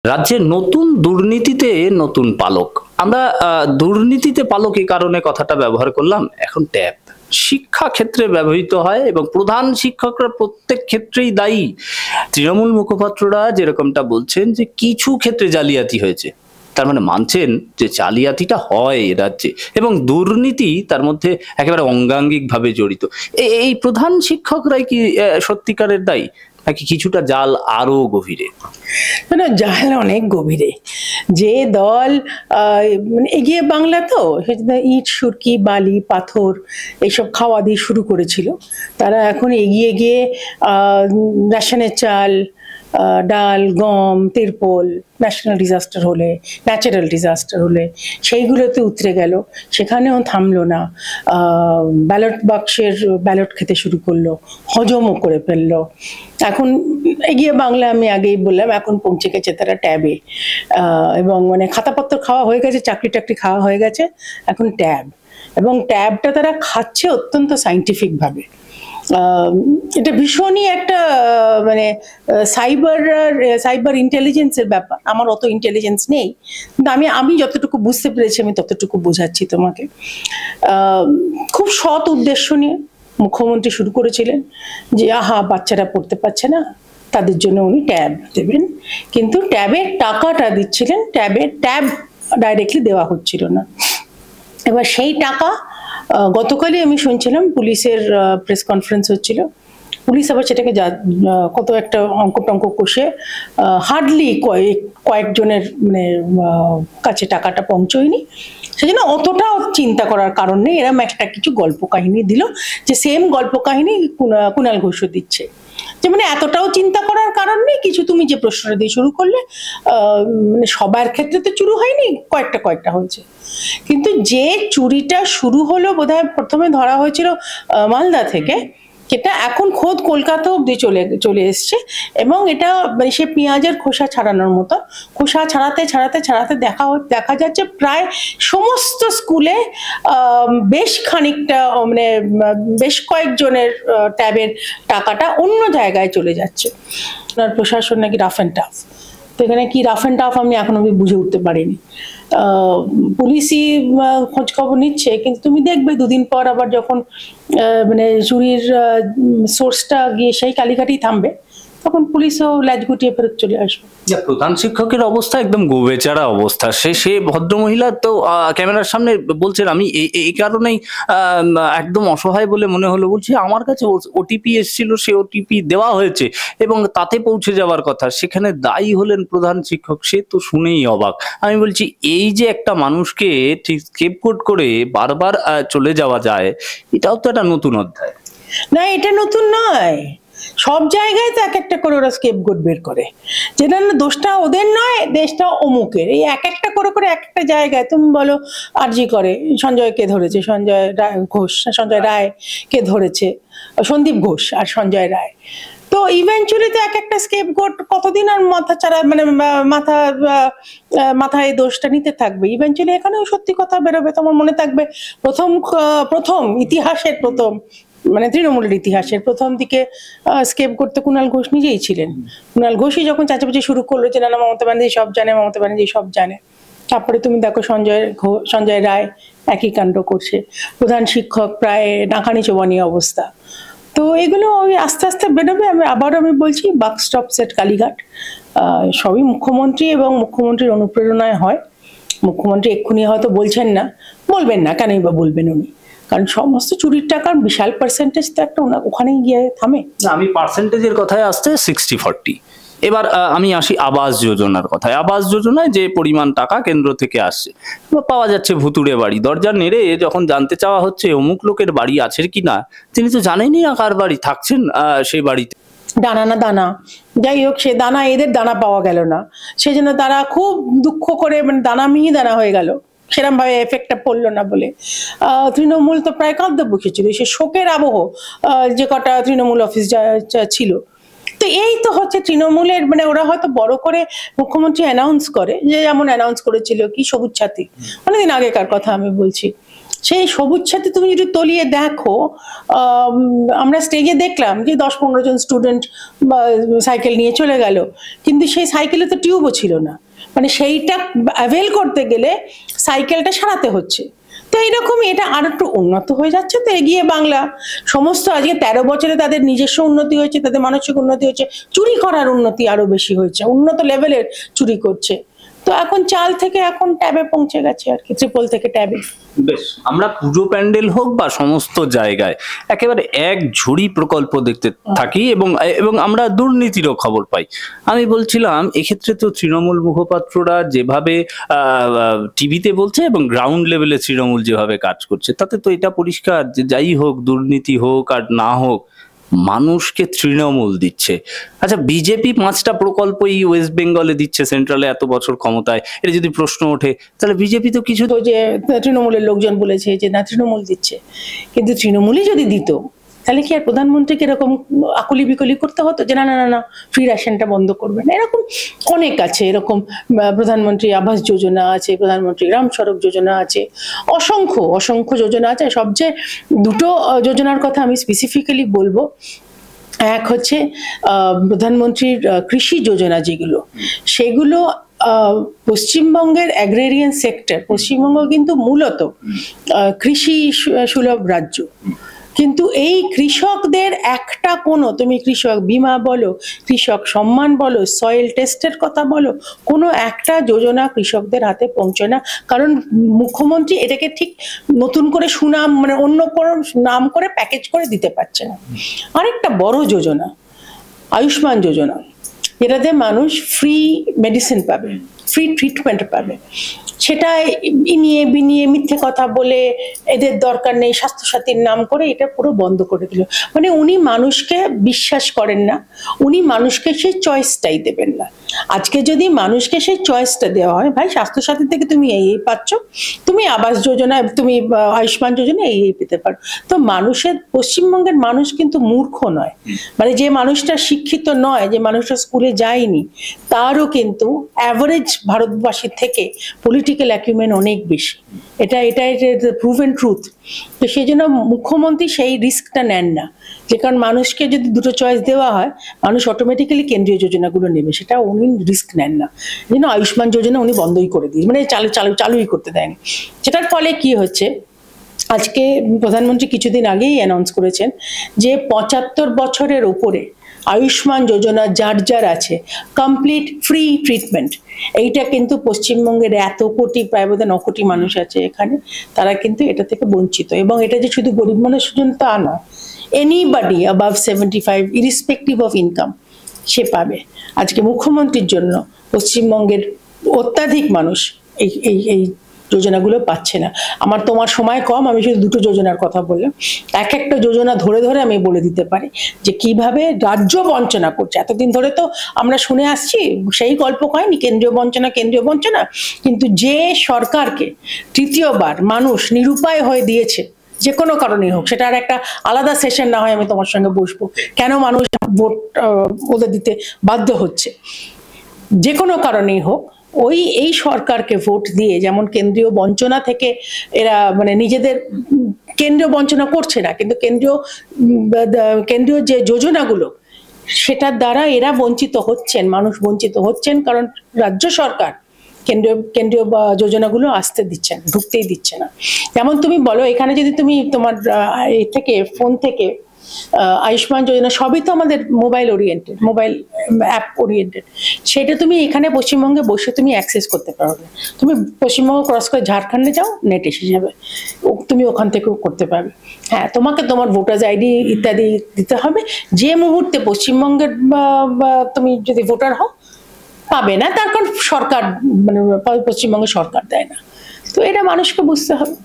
রাজ্যে নতুন দুর্নীতিতে নতুন পালক। আমরা দুর্নীতিতে পালক এই কারণে কথাটা ব্যবহার করলাম। এখন ট্যাব শিক্ষা ক্ষেত্রে ব্যবহৃত হয় এবং প্রধান শিক্ষকরা প্রত্যেক ক্ষেত্রেই দায়ী। তৃণমূল মুখপাত্ররা যেরকমটা বলছেন যে কিছু ক্ষেত্রে জালিয়াতি হয়েছে, তার মানে মানছেন যে জালিয়াতিটা হয় এ রাজ্যে এবং দুর্নীতি তার মধ্যে একেবারে অঙ্গাঙ্গিক ভাবে জড়িত। এই প্রধান শিক্ষকরাই কি সত্যিকারের দায়ী, নাকি কিছুটা জাল আরো গভীরে? মানে জাল অনেক গভীরে। যে দল মানে এগিয়ে বাংলা, তো ইট সুরকি বালি পাথর এইসব খাওয়া দিয়ে শুরু করেছিল, তারা এখন এগিয়ে গিয়ে রেশনের চাল, ডাল, গম, তিরপল, ন্যাশনাল ডিজাস্টার হলে, ন্যাচারাল ডিজাস্টার হলে সেইগুলোতে উতরে গেল, সেখানেও থামলো না। ব্যালট বাক্সের ব্যালট খেতে শুরু করলো, হজমও করে ফেললো। এখন এগিয়ে বাংলা আমি আগেই বললাম, এখন পৌঁছে গেছে তারা ট্যাবে, এবং মানে খাতাপত্র খাওয়া হয়ে গেছে, চাকরি টাকরি খাওয়া হয়ে গেছে, এখন ট্যাব। এবং ট্যাবটা তারা খাচ্ছে অত্যন্ত সাইন্টিফিক ভাবে। এটা ভীষণই একটা মানে সাইবার ইন্টেলিজেন্সের ব্যাপার। আমার অত ইন্টেলিজেন্স নেই, কিন্তু আমি যতটুকু বুঝতে পেরেছি আমি ততটুকু বোঝাচ্ছি তোমাকে। খুব সৎ উদ্দেশ্য নিয়ে মুখ্যমন্ত্রী শুরু করেছিলেন যে বাচ্চারা পড়তে পারছে না, তাদের জন্য উনি ট্যাব দেবেন, কিন্তু ট্যাবের টাকাটা দিচ্ছিলেন, ট্যাব ডাইরেক্টলি দেওয়া হচ্ছিল না। এবার সেই টাকা গতকালই আমি শুনছিলাম পুলিশের প্রেস কনফারেন্স হচ্ছিল, পুলিশ আবার সেটাকে কত একটা অঙ্ক টঙ্ক কষে হার্ডলি কয়েকজনের মানে কাছে টাকাটা পৌঁছয়নি। সেজন্য অতটাও চিন্তা করার কারণ নেই। এরম একটা কিছু গল্প কাহিনী দিল, যে সেম গল্প কাহিনী কুণাল ঘোষও দিচ্ছে, যে মানে এতটাও চিন্তা করার কারণ নেই কিছু। তুমি যে প্রশ্নটা দিয়ে শুরু করলে, মানে সবার ক্ষেত্রে তো চুরি হয়নি, কয়েকটা হয়েছে। কিন্তু যে চুরিটা শুরু হলো বোধহয় প্রথমে ধরা হয়েছিল মালদা থেকে, যেটা এখন খোদ কলকাতা অব্দি চলে এসছে। এবং এটা মানে সে পেঁয়াজের খোসা ছাড়ানোর মতো, খোসা ছাড়াতে দেখা যাচ্ছে প্রায় সমস্ত স্কুলে বেশ খানিকটা মানে বেশ কয়েকজনের ট্যাবের টাকাটা অন্য জায়গায় চলে যাচ্ছে। আর প্রশাসন নাকি রাফ অ্যান্ড টাফ। তো এখানে কি রাফ অ্যান্ড টাফ আমি এখন অব্দি বুঝে উঠতে পারিনি। পুলিশই খোঁজ খবর নিচ্ছে, কিন্তু তুমি দেখবে দুদিন পর আবার যখন মানে চুরির সোর্সটা গিয়ে সেই কালীঘাটেই থামবে, তখন পুলিশও ল্যাজ গুটিয়ে ফেরত চলে আসবে। প্রধান শিক্ষকের অবস্থা একদম গোবেচারা অবস্থা। সে ভদ্রমহিলা তো ক্যামেরার সামনে বলছেন, আমি এই কারণেই একদম অসহায় বলে মনে হলো, বলছি আমার কাছে ওটিপি এসেছিল, সে ওটিপি দেওয়া হয়েছে এবং তাতে পৌঁছে যাওয়ার কথা, সেখানে দায়ী হলেন প্রধান শিক্ষক। সে তো শুনেই অবাক। আমি বলছি, এই যে একটা মানুষকে ঠিক স্কেপগোট করে বারবার চলে যাওয়া যায়, এটাও তো একটা নতুন অধ্যায় না। এটা নতুন নয়, সব জায়গায় তো এক একটা করে ওরা স্কেপগোট বের করে, যেটা না দোষটা ওদের নয়, দেশটা অমুকের। এই এক একটা করে এক একটা জায়গায় তুমি বলো, আরজি করে সঞ্জয়কে ধরেছে, সঞ্জয় রায় কে ধরেছে, সন্দীপ ঘোষ আর সঞ্জয় রায়। তো ইভেন্চুয়ালি তো এক একটা স্কেপগোট কতদিন আর মানে মাথায় দোষটা নিতে থাকবে। ইভেন্চুয়ালি এখানেও সত্যি কথা বেরোবে। তোমার মনে থাকবে প্রথম ইতিহাসের প্রথম মানে তৃণমূলের ইতিহাসের প্রথম দিকে স্কেপ করতে কুণাল ঘোষ নিজেই ছিলেন। কুণাল ঘোষই যখন চাচাপাচি শুরু করলো যে না মমতা ব্যানার্জি সব জানে, তারপরে তুমি দেখো সঞ্জয় রায় একই কাণ্ড করছে, প্রধান শিক্ষক প্রায় নাকানি চোবানি অবস্থা। তো এগুলো ওই আস্তে আস্তে বেরোবে। আমি বলছি, বাক স্টপ সেট কালীঘাট। সবই মুখ্যমন্ত্রী এবং মুখ্যমন্ত্রীর অনুপ্রেরণায় হয়। মুখ্যমন্ত্রী এক্ষুনি হয়তো বলবেন না, কেনই বা বলবেন উনি, কারণ সমস্ত চুরির টাকার বিশাল পার্সেন্টেজ তো একটা ওখানেই গিয়ে থামে। আমি পার্সেন্টেজের কথায় আসতে 60-40। এবার আমি আসি আবাস যোজনার কথায়। আবাস যোজনায় যে পরিমাণ টাকা কেন্দ্র থেকে আসছে, পাওয়া যাচ্ছে ভুতুড়ে বাড়ি। দরজা নেড়ে যখন জানতে চাওয়া হচ্ছে অমুক লোকের বাড়ি আছে কিনা, তিনি তো জানেনই না কার বাড়ি, থাকছেন সেই বাড়িতে। দানা যাই হোক, সে দানা এদের দানা পাওয়া গেল না, সেজন্য তারা খুব দুঃখ করে মানে দানা হয়ে গেল, সেরকম ভাবে এফেক্টটা পড়লো না বলে তৃণমূল তো প্রায় কাঁদতে বসেছিল। সে শোকের আবহ যে কটা তৃণমূল অফিস ছিল। তো এই তো হচ্ছে তৃণমূলের মানে ওরা হয়তো বড় করে মুখ্যমন্ত্রী অ্যানাউন্স করে, যে যেমন অ্যানাউন্স করেছিল কি সবুজ সাথী, অনেকদিন আগেকার কথা আমি বলছি, সেই সবুজ সাথী তুমি যদি তলিয়ে দেখো, আমরা স্টেজে দেখলাম যে 10-15 জন স্টুডেন্ট সাইকেল নিয়ে চলে গেল, কিন্তু সেই সাইকেলে তো টিউবও ছিল না, মানে সেইটা অ্যাভেল করতে গেলে সাইকেলটা সারাতে হচ্ছে। তো এইরকমই এটা আর একটু উন্নত হয়ে যাচ্ছে। তো এগিয়ে বাংলা সমস্ত আজকে 13 বছরে তাদের নিজস্ব উন্নতি হয়েছে, তাদের মানসিক উন্নতি হয়েছে, চুরি করার উন্নতি আরো বেশি হয়েছে, উন্নত লেভেলের চুরি করছে। তো এখন চাল থেকে এখন ট্যাবে পৌঁছে গেছে আর কি, ট্রিপল থেকে ট্যাবে। বেশ, আমরা পুজো প্যান্ডেল হোক বা সমস্ত জায়গায় একেবারে এক ঝুড়ি প্রকল্প দেখতে থাকি এবং এবং আমরা দুর্নীতিরও খবর পাই। আমি বলছিলাম এক্ষেত্রে তো তৃণমূল মুখপাত্ররা যেভাবে টিভিতে বলছে এবং গ্রাউন্ড লেভেলে তৃণমূল যেভাবে কাজ করছে, তাতে তো এটা পরিষ্কার যে যাই হোক, দুর্নীতি হোক আর না হোক, মানুষকে তৃণমূল দিচ্ছে। আচ্ছা, বিজেপি 5টা প্রকল্পই ওয়েস্ট বেঙ্গলে দিচ্ছে, সেন্ট্রালে এত বছর ক্ষমতায়, এটা যদি প্রশ্ন ওঠে তাহলে বিজেপি তো কিছু তো যে তৃণমূলের লোকজন বলেছে যে না তৃণমূল দিচ্ছে, কিন্তু তৃণমূলই যদি দিত তাহলে কি আর প্রধানমন্ত্রীকে এরকম আকুলি বিকলি করতে হতো যে না না না না ফ্রি রেশনটা বন্ধ করবেন? এরকম অনেক আছে, এরকম প্রধানমন্ত্রী আবাস যোজনা আছে, প্রধানমন্ত্রী গ্রাম সড়ক যোজনা আছে, অসংখ্য অসংখ্য যোজনা আছে। সবচেয়ে দুটো যোজনার কথা আমি স্পেসিফিক্যালি বলবো। এক হচ্ছে প্রধানমন্ত্রীর কৃষি যোজনা, যেগুলো সেগুলো পশ্চিমবঙ্গের অ্যাগ্রেরিয়ান সেক্টর, পশ্চিমবঙ্গ কিন্তু মূলত কৃষি সুলভ রাজ্য, কিন্তু এই কৃষকদের একটা কোনো, তুমি কৃষক বীমা বলো, কৃষক সম্মান বলো, সয়েল টেস্টের কথা বলো, কোনো একটা যোজনা কৃষকদের হাতে পৌঁছয় না, কারণ মুখ্যমন্ত্রী এটাকে ঠিক নতুন করে সুনাম, মানে অন্য কোনো নাম করে প্যাকেজ করে দিতে পারছে না। আরেকটা বড় যোজনা আয়ুষ্মান যোজনা, এটাতে মানুষ ফ্রি মেডিসিন পাবে, ফ্রি ট্রিটমেন্ট পাবে, সেটা ইনিয়ে বিনিয়ে মিথ্যে কথা বলে এদের দরকার নেই স্বাস্থ্যসাথীর নাম করে এটা পুরো বন্ধ করে দিল। মানে উনি মানুষকে বিশ্বাস করেন না, উনি মানুষকে সেই চয়েসটাই দেবেন না। আজকে যদি মানুষকে সেই চয়েসটা দেওয়া হয়, ভাই স্বাস্থ্যসাথী থেকে তুমি এই পাচ্ছ, তুমি আবাস যোজনা, তুমি আয়ুষ্মান যোজনা এই পেতে পারো, তো মানুষের, পশ্চিমবঙ্গের মানুষ কিন্তু মূর্খ নয়, মানে যে মানুষটা শিক্ষিত নয়, যে মানুষটা স্কুলে যায়নি, তারও কিন্তু অ্যাভারেজ ভারতবাসীর থেকে পলিটিক্যাল অ্যাকিউমেন্ট অনেক বেশি। এটা প্রুভেন ট্রুথ। তো সেই জন্য মুখ্যমন্ত্রী সেই রিস্কটা নেন না, যে কারণ মানুষকে যদি দুটো চয়েস দেওয়া হয় মানুষ অটোমেটিক্যালি কেন্দ্রীয় যোজনাগুলো নেবে, সেটা উনি রিস্ক নেন না। এই জন্য আয়ুষ্মান যোজনা উনি বন্ধই করে দিয়ে, মানে চালুই করতে দেন। সেটার ফলে কি হচ্ছে, আজকে প্রধানমন্ত্রী কিছুদিন আগেই অ্যানাউন্স করেছেন যে 75 বছরের ওপরে আয়ুষ্মান যোজনা যার যার আছে, কমপ্লিট ফ্রি ট্রিটমেন্ট। এইটা কিন্তু পশ্চিমবঙ্গের এত কোটি, প্রায় বোধহয় 9 কোটি মানুষ আছে এখানে, তারা কিন্তু এটা থেকে বঞ্চিত। এবং এটা যে শুধু গরিব মানুষের জন্য তা নয়, এনিবডি অ্যাবাভ 75 ইরিসপেক্টিভ অফ ইনকাম সে পাবে। আজকে মুখ্যমন্ত্রীর জন্য পশ্চিমবঙ্গের অত্যাধিক মানুষ এই এই এই যোজনাগুলো পাচ্ছে না। আমার তোমার সময় কম, আমি শুধু দুটো যোজনার কথা বললাম। এক একটা যোজনা ধরে ধরে আমি বলে দিতে পারি যে কিভাবে রাজ্য বঞ্চনা করছে। এতদিন ধরে তো আমরা শুনে আসছি, সেই গল্প হয়নি, কেন্দ্রীয় বঞ্চনা কেন্দ্রীয় বঞ্চনা, কিন্তু যে সরকারকে তৃতীয়বার মানুষ নিরুপায় হয়ে দিয়েছে, যে কোনো কারণেই হোক, সেটা আর একটা আলাদা সেশন না হয় আমি তোমার সঙ্গে বসবো, কেন মানুষ ভোট ওদের দিতে বাধ্য হচ্ছে, যে কোনো কারণেই হোক, এই সরকারকে ভোট দিয়ে, যেমন কেন্দ্রীয় বঞ্চনা থেকে এরা মানে নিজেদের, কেন্দ্রীয় বঞ্চনা করছে না, কিন্তু কেন্দ্রীয় যে যোজনাগুলো সেটার দ্বারা এরা বঞ্চিত হচ্ছেন, মানুষ বঞ্চিত হচ্ছেন, কারণ রাজ্য সরকার কেন্দ্রীয় যোজনাগুলো আসতে দিচ্ছে না, ঢুকতেই দিচ্ছে না। যেমন তুমি বলো, এখানে যদি তুমি তোমার এ থেকে ফোন থেকে আয়ুষ্মান যোজনা সবই তো আমাদের mobile oriented, mobile app oriented, সেটা তুমি এখানে পশ্চিমবঙ্গে বসে তুমি অ্যাক্সেস করতে পারবে। তুমি পশ্চিমবঙ্গ ক্রস করে ঝাড়খণ্ডে যাও, নেট এসে যাবে, তুমি ওখান থেকেও করতে পারবে। হ্যাঁ, তোমাকে তোমার ভোটার্স আইডি ইত্যাদি দিতে হবে। যে মুহূর্তে পশ্চিমবঙ্গের তুমি যদি ভোটার হও পাবে না, তার কারণ সরকার, মানে পশ্চিমবঙ্গের সরকার দেয় না। তো এটা মানুষকে বুঝতে হবে।